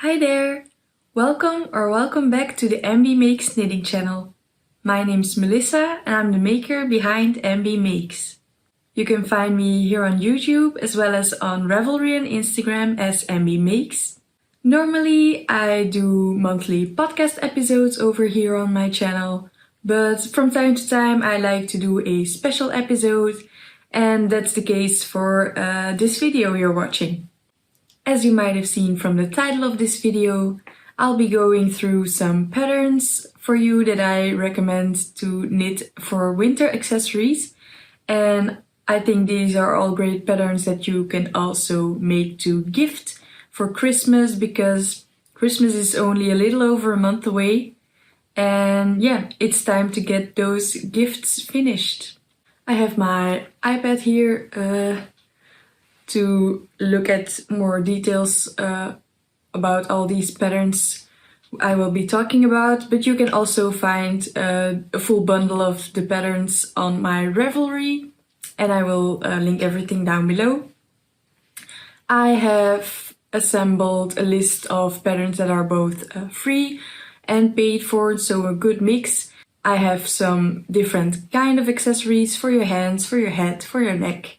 Hi there! Welcome back to the Embeemakes knitting channel. My name's Melissa and I'm the maker behind Embeemakes. You can find me here on YouTube as well as on Ravelry and Instagram as Embeemakes. Normally I do monthly podcast episodes over here on my channel, but from time to time I like to do a special episode, and that's the case for this video you're watching. As you might have seen from the title of this video, I'll be going through some patterns for you that I recommend to knit for winter accessories, and I think these are all great patterns that you can also make to gift for Christmas, because Christmas is only a little over a month away, and yeah, it's time to get those gifts finished. I have my iPad here to look at more details about all these patterns I will be talking about, but you can also find a full bundle of the patterns on my Ravelry, and I will link everything down below. I have assembled a list of patterns that are both free and paid for, so a good mix. I have some different kind of accessories for your hands, for your head, for your neck.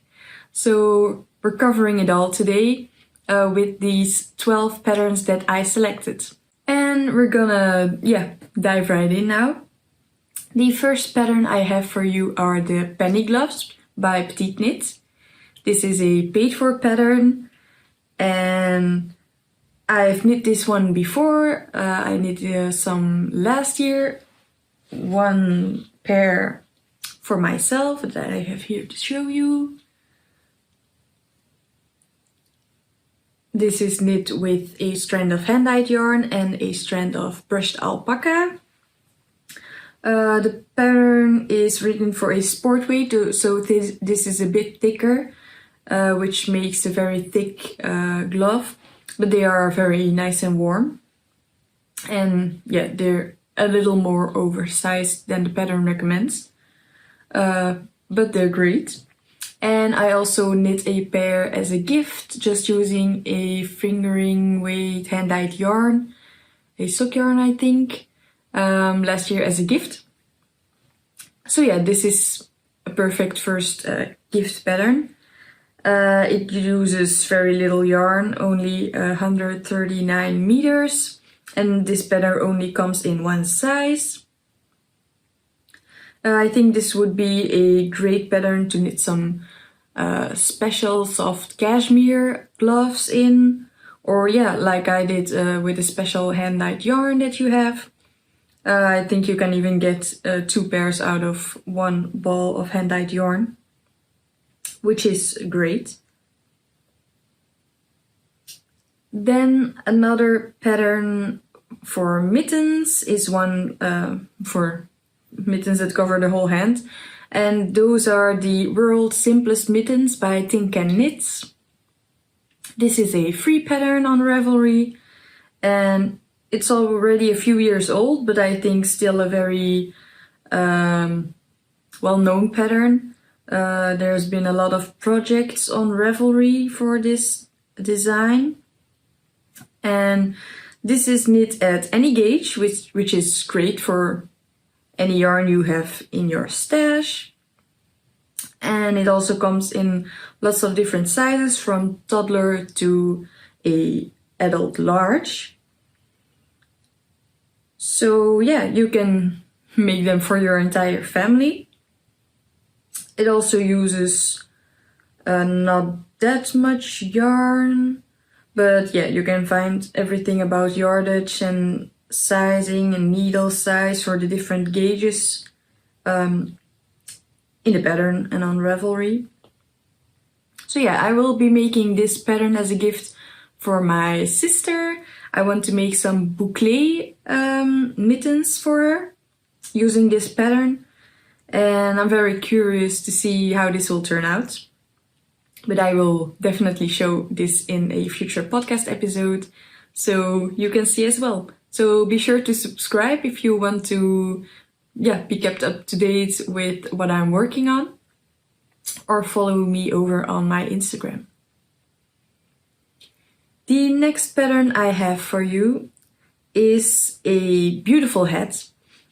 So we're covering it all today with these 12 patterns that I selected. And we're gonna, dive right in now. The first pattern I have for you are the penny gloves by petiteknit. This is a paid for pattern, and I've knit this one before. I knit some last year, one pair for myself that I have here to show you. This is knit with a strand of hand-dyed yarn and a strand of brushed alpaca. The pattern is written for a sport weight, so this is a bit thicker, which makes a very thick glove, but they are very nice and warm. And yeah, they're a little more oversized than the pattern recommends, but they're great. And I also knit a pair as a gift, just using a fingering weight hand-dyed yarn, a sock yarn I think, last year as a gift. So yeah, this is a perfect first gift pattern. It uses very little yarn, only 139 meters, and this pattern only comes in one size. I think this would be a great pattern to knit some special soft cashmere gloves in, or yeah, like I did with a special hand-dyed yarn that you have. I think you can even get 2 pairs out of one ball of hand-dyed yarn, which is great. Then another pattern for mittens is one for mittens that cover the whole hand, and those are the World's Simplest Mittens by petiteknit. This is a free pattern on Ravelry, and it's already a few years old, but I think still a very well-known pattern. There's been a lot of projects on Ravelry for this design, and this is knit at any gauge, which is great for any yarn you have in your stash. And it also comes in lots of different sizes, from toddler to a adult large. So yeah, you can make them for your entire family. It also uses not that much yarn, but yeah, you can find everything about yardage and sizing and needle size for the different gauges in the pattern and on Ravelry. So yeah, I will be making this pattern as a gift for my sister. I want to make some boucle mittens for her using this pattern, and I'm very curious to see how this will turn out. But I will definitely show this in a future podcast episode, so you can see as well. So be sure to subscribe if you want to be kept up to date with what I'm working on, or follow me over on my Instagram. The next pattern I have for you is a beautiful hat,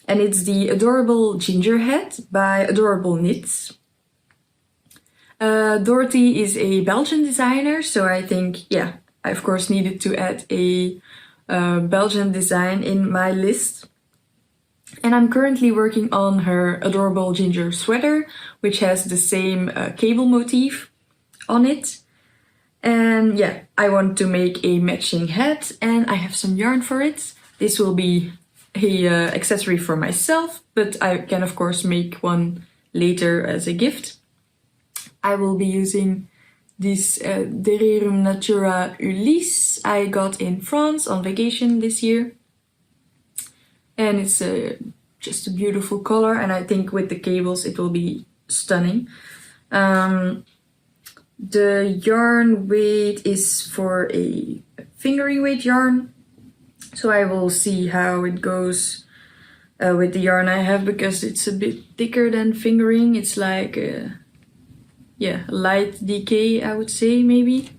and it's the Adorable Ginger Hat by Adorable Knits. Dorothy is a Belgian designer, so I think, yeah, I of course needed to add a Belgian design in my list. And I'm currently working on her Adorable Ginger sweater, which has the same cable motif on it. And yeah, I want to make a matching hat, and I have some yarn for it. This will be a accessory for myself, but I can of course make one later as a gift. I will be using this Dererum Natura Ulysse I got in France on vacation this year. And it's just a beautiful color, and I think with the cables it will be stunning. The yarn weight is for a fingering weight yarn, so I will see how it goes with the yarn I have, because it's a bit thicker than fingering. It's like yeah, light DK, I would say, maybe.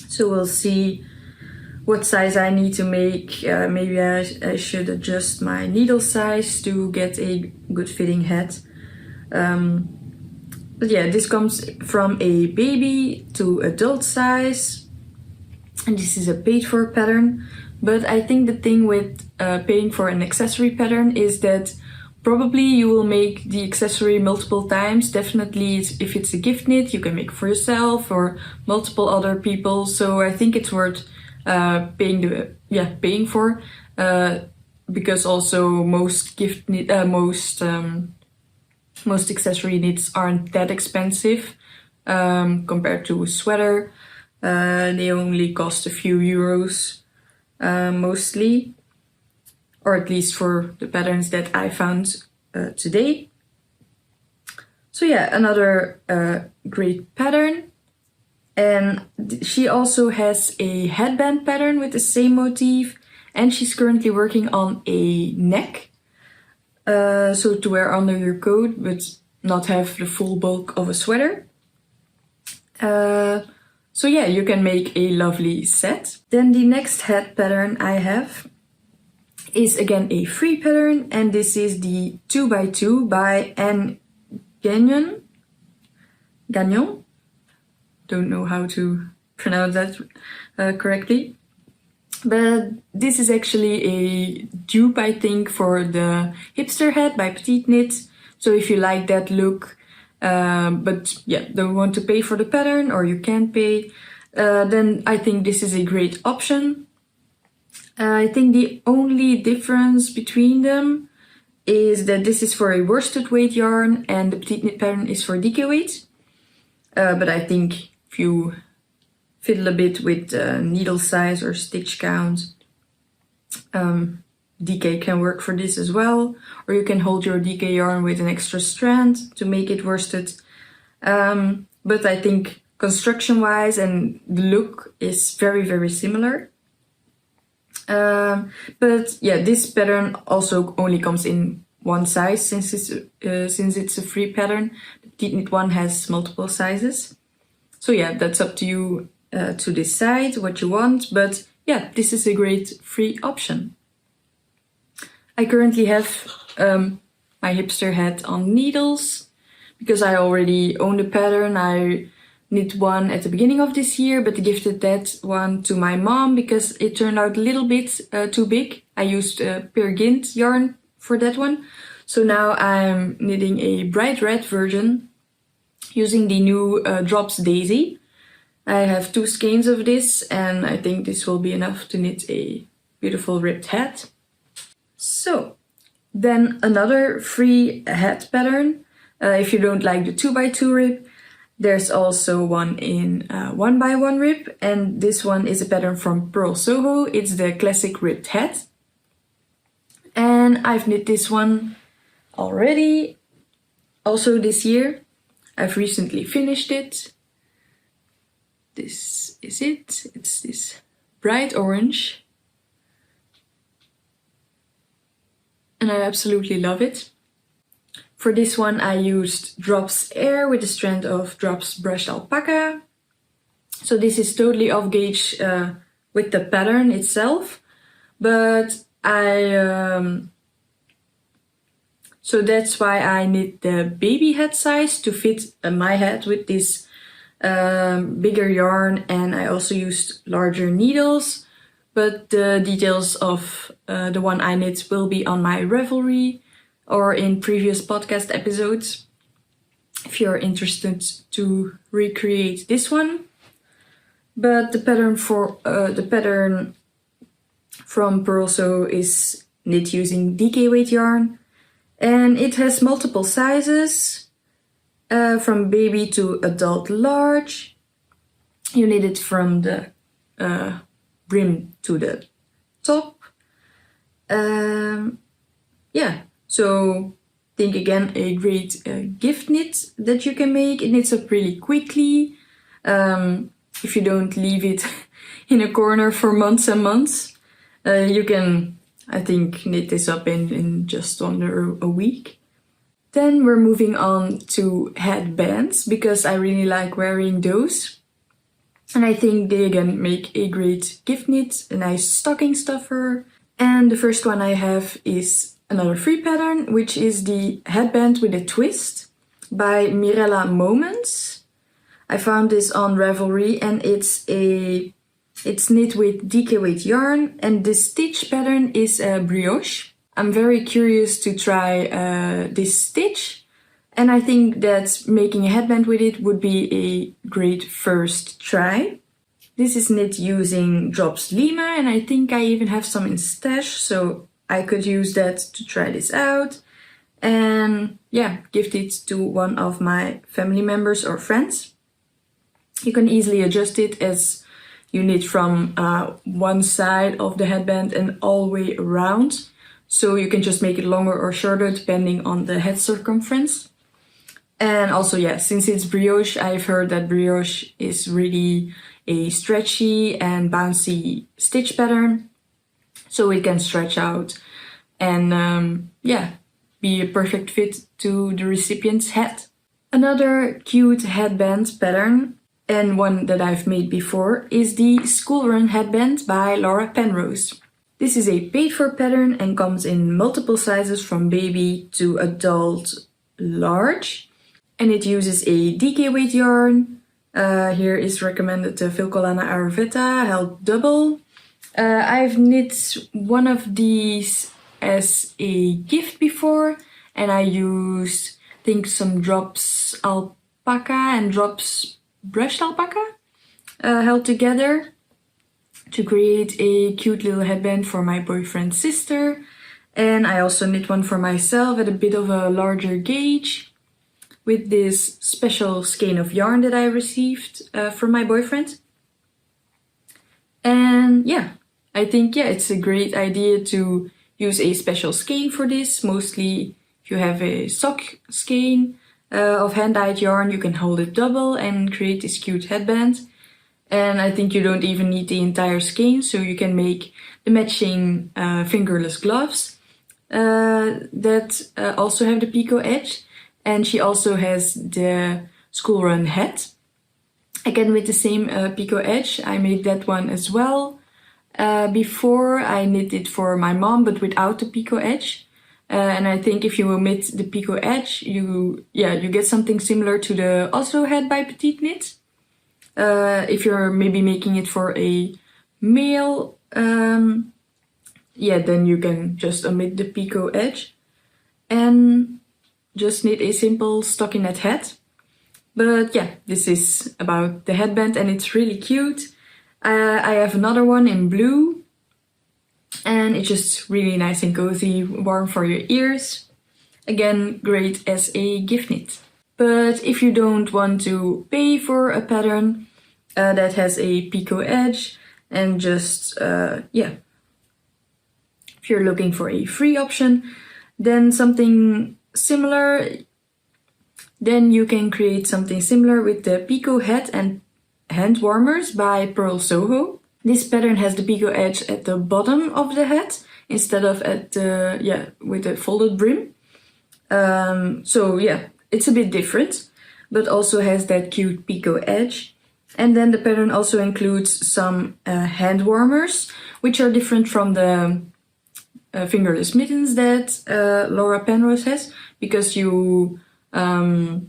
So we'll see what size I need to make. Maybe I should adjust my needle size to get a good fitting hat. But yeah, this comes from a baby to adult size, and this is a paid for pattern. But I think the thing with paying for an accessory pattern is that probably you will make the accessory multiple times. Definitely if it's a gift knit, you can make for yourself or multiple other people. So I think it's worth paying for, because also most gift knit, most accessory knits aren't that expensive compared to a sweater. They only cost a few euros mostly, or at least for the patterns that I found today. So yeah, another great pattern. And she also has a headband pattern with the same motif, and she's currently working on a neck, so to wear under your coat but not have the full bulk of a sweater. So yeah, you can make a lovely set. Then the next hat pattern I have is again a free pattern, and this is the 2x2 by Gagnon. Don't know how to pronounce that correctly. But this is actually a dupe, I think, for the hipster hat by petiteknit. So if you like that look, but yeah, don't want to pay for the pattern, or you can't pay, then I think this is a great option. I think the only difference between them is that this is for a worsted weight yarn and the petiteknit pattern is for DK weight. But I think if you fiddle a bit with needle size or stitch count, DK can work for this as well. Or you can hold your DK yarn with an extra strand to make it worsted. But I think construction wise and the look is very, very similar. But yeah, this pattern also only comes in one size since it's a free pattern. The petiteknit one has multiple sizes. So yeah, that's up to you to decide what you want. But yeah, this is a great free option. I currently have my hipster hat on needles because I already own the pattern. I knit one at the beginning of this year, but gifted that one to my mom because it turned out a little bit too big. I used Peer Gynt yarn for that one. So now I'm knitting a bright red version using the new Drops Daisy. I have 2 skeins of this, and I think this will be enough to knit a beautiful ribbed hat. So then another free hat pattern. If you don't like the 2x2 rib, there's also one in 1x1 rib, and this one is a pattern from Purl Soho. It's the classic ribbed hat. And I've knit this one already, also this year. I've recently finished it. This is it. It's this bright orange. And I absolutely love it. For this one I used Drops Air with a strand of Drops Brushed Alpaca. So this is totally off gauge with the pattern itself, but so that's why I knit the baby head size to fit my head with this bigger yarn, and I also used larger needles, but the details of the one I knit will be on my Ravelry or in previous podcast episodes if you're interested to recreate this one. But the pattern from Purl Sew is knit using DK weight yarn, and it has multiple sizes from baby to adult large. You knit it from the brim to the top. So think again a great gift knit that you can make. It knits up really quickly if you don't leave it in a corner for months and months. You can, I think, knit this up in just under a week. Then we're moving on to headbands, because I really like wearing those. And I think they again make a great gift knit, a nice stocking stuffer. And the first one I have is another free pattern, which is the headband with a twist by Mirella Moments. I found this on Ravelry, and it's knit with DK weight yarn, and the stitch pattern is a brioche. I'm very curious to try this stitch, and I think that making a headband with it would be a great first try. This is knit using drops Lima, and I think I even have some in stash, so I could use that to try this out and gift it to one of my family members or friends. You can easily adjust it as you knit from one side of the headband and all the way around. So you can just make it longer or shorter depending on the head circumference. And also, since it's brioche, I've heard that brioche is really a stretchy and bouncy stitch pattern. So it can stretch out and be a perfect fit to the recipient's head. Another cute headband pattern, and one that I've made before, is the School Run Headband by Laura Penrose. This is a paid-for pattern and comes in multiple sizes from baby to adult large. And it uses a DK weight yarn. Here is recommended the Vilcolana Arvetta held double. I've knit one of these as a gift before, and I used, I think, some drops alpaca and drops brushed alpaca held together to create a cute little headband for my boyfriend's sister. And I also knit one for myself at a bit of a larger gauge with this special skein of yarn that I received from my boyfriend. And I think it's a great idea to use a special skein for this. Mostly if you have a sock skein of hand-dyed yarn, you can hold it double and create this cute headband. And I think you don't even need the entire skein, so you can make the matching fingerless gloves that also have the Picot edge. And she also has the School Run hat, again with the same Picot edge. I made that one as well. Before I knit it for my mom, but without the Picot edge. And I think if you omit the Picot edge, you get something similar to the Oslo hat by petiteknit. If you're maybe making it for a male, then you can just omit the Picot edge and just knit a simple stockinette hat. But this is about the headband, and it's really cute. I have another one in blue, and it's just really nice and cozy, warm for your ears. Again, great as a gift knit. But if you don't want to pay for a pattern that has a Picot edge, and just, if you're looking for a free option, then something similar, then you can create something similar with the Picot hat and hand warmers by Purl Soho. This pattern has the Picot edge at the bottom of the hat instead of at the, with a folded brim. It's a bit different, but also has that cute Picot edge. And then the pattern also includes some hand warmers, which are different from the fingerless mittens that Laura Penrose has, because you're not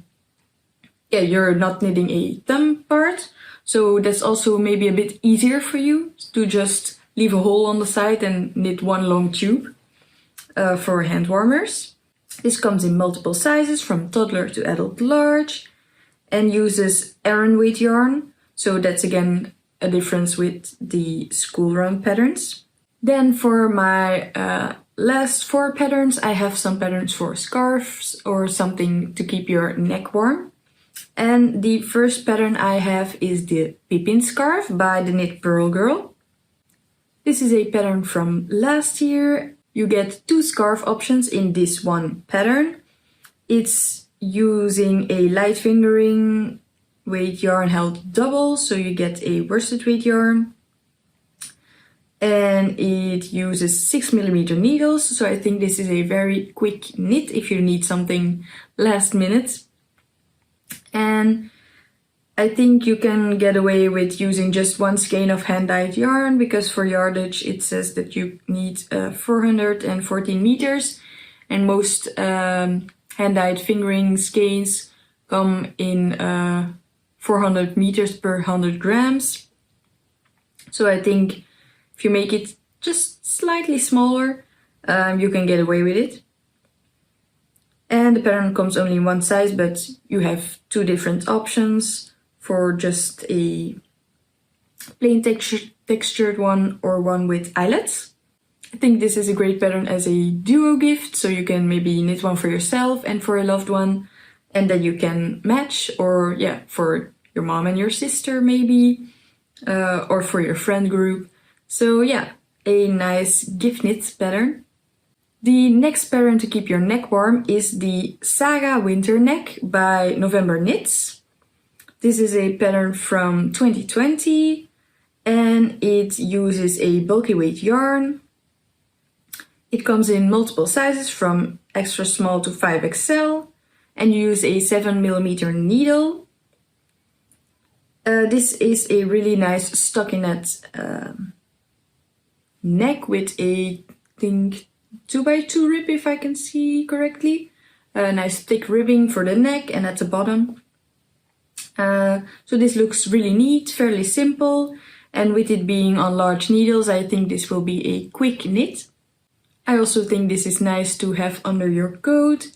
knitting a thumb part. So that's also maybe a bit easier for you to just leave a hole on the side and knit one long tube for hand warmers. This comes in multiple sizes from toddler to adult large and uses Aran weight yarn. So that's again a difference with the school run patterns. Then for my last 4 patterns, I have some patterns for scarves or something to keep your neck warm. And the first pattern I have is the Pippin scarf by the Knit Purl girl. This is a pattern from last year. You get 2 scarf options in this one pattern. It's using a light fingering weight yarn held double, so you get a worsted weight yarn. And it uses 6mm needles, so I think this is a very quick knit if you need something last minute. And I think you can get away with using just 1 skein of hand-dyed yarn, because for yardage it says that you need 414 meters, and most hand-dyed fingering skeins come in 400 meters per 100 grams. So I think if you make it just slightly smaller, you can get away with it. And the pattern comes only in 1 size, but you have 2 different options for just a plain textured one or one with eyelets. I think this is a great pattern as a duo gift, so you can maybe knit one for yourself and for a loved one, and then you can match, or yeah, for your mom and your sister maybe, or for your friend group. So yeah, a nice gift knit pattern. The next pattern to keep your neck warm is the Saga Winter Neck by Novemberknits. This is a pattern from 2020 and it uses a bulky weight yarn. It comes in multiple sizes from extra small to 5XL and you use a 7mm needle. This is a really nice stockinette neck with a, I think, 2x2 rib, if I can see correctly. A nice thick ribbing for the neck and at the bottom. So this looks really neat, fairly simple, and with it being on large needles, I think this will be a quick knit. I also think this is nice to have under your coat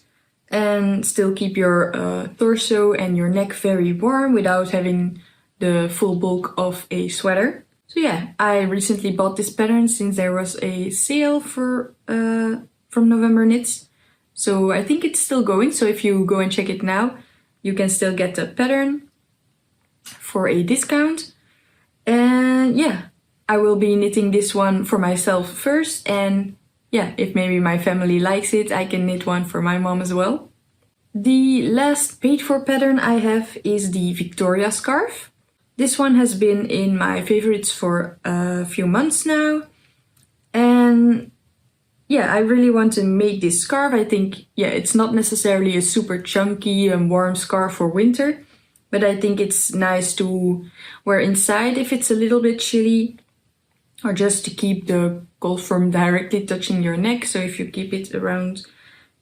and still keep your torso and your neck very warm without having the full bulk of a sweater. So yeah, I recently bought this pattern since there was a sale for from Novemberknits. So I think it's still going, so if you go and check it now, you can still get the pattern for a discount. And yeah, I will be knitting this one for myself first, and yeah, if maybe my family likes it, I can knit one for my mom as well. The last paid for pattern I have is the Victoria scarf. This one has been in my favorites for a few months now. And yeah, I really want to make this scarf. I think, yeah, it's not necessarily a super chunky and warm scarf for winter, but I think it's nice to wear inside if it's a little bit chilly, or just to keep the cold from directly touching your neck. So if you keep it around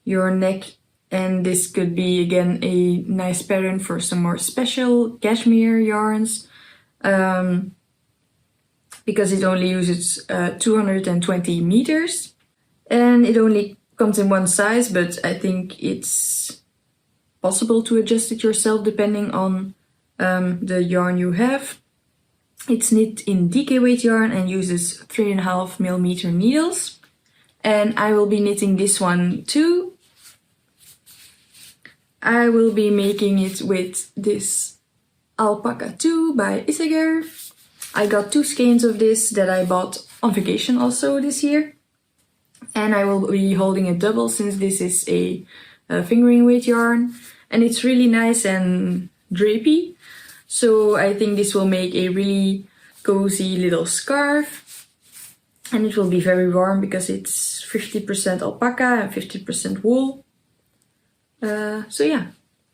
your neck, and this could be again a nice pattern for some more special cashmere yarns, because it only uses 220 meters. And it only comes in 1 size, but I think it's possible to adjust it yourself depending on the yarn you have. It's knit in DK weight yarn and uses 3.5mm needles. And I will be knitting this one too. I will be making it with this Alpaca 2 by Isager. I got 2 skeins of this that I bought on vacation also this year. And I will be holding a double since this is a fingering weight yarn. And it's really nice and drapey. So I think this will make a really cozy little scarf. And it will be very warm because it's 50% alpaca and 50% wool. So yeah,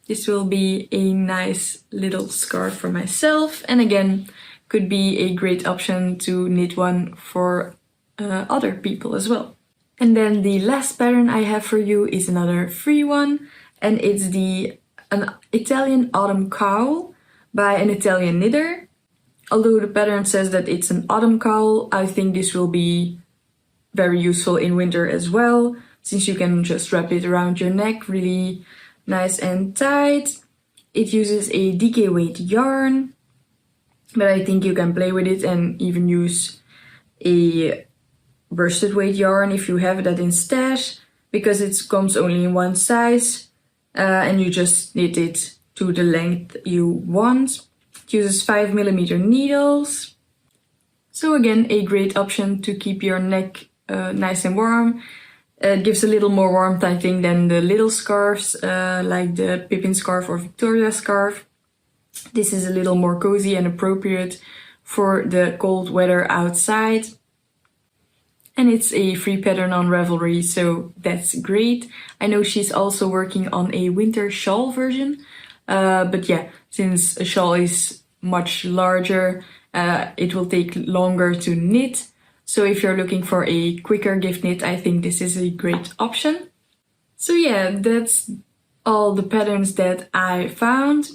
This will be a nice little scarf for myself, and again, could be a great option to knit one for other people as well. And then the last pattern I have for you is another free one, and it's an Italian Autumn Cowl by an Italian knitter. Although the pattern says that it's an autumn cowl, I think this will be very useful in winter as well, since you can just wrap it around your neck really nice and tight. It uses a DK weight yarn, but I think you can play with it and even use a worsted weight yarn if you have that in stash, because it comes only in one size, and you just knit it to the length you want. It uses 5mm needles. So again, a great option to keep your neck nice and warm. It gives a little more warmth, I think, than the little scarves, like the Pippin scarf or Victoria scarf. This is a little more cozy and appropriate for the cold weather outside. And it's a free pattern on Ravelry, so that's great. I know she's also working on a winter shawl version. But yeah, since a shawl is much larger, it will take longer to knit. So if you're looking for a quicker gift knit, I think this is a great option. So yeah, that's all the patterns that I found.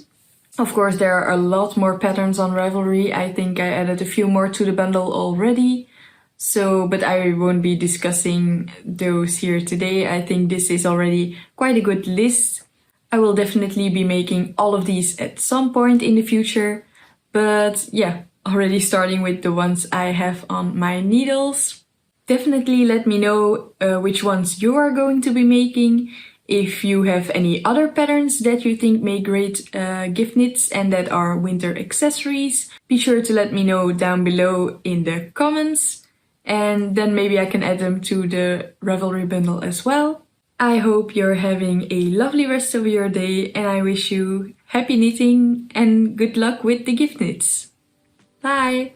Of course, there are a lot more patterns on Ravelry. I think I added a few more to the bundle already. So, but I won't be discussing those here today. I think this is already quite a good list. I will definitely be making all of these at some point in the future. But yeah, already starting with the ones I have on my needles. Definitely let me know which ones you are going to be making. If you have any other patterns that you think make great gift knits and that are winter accessories, be sure to let me know down below in the comments. And then maybe I can add them to the Ravelry bundle as well. I hope you're having a lovely rest of your day, and I wish you happy knitting and good luck with the gift knits. Bye!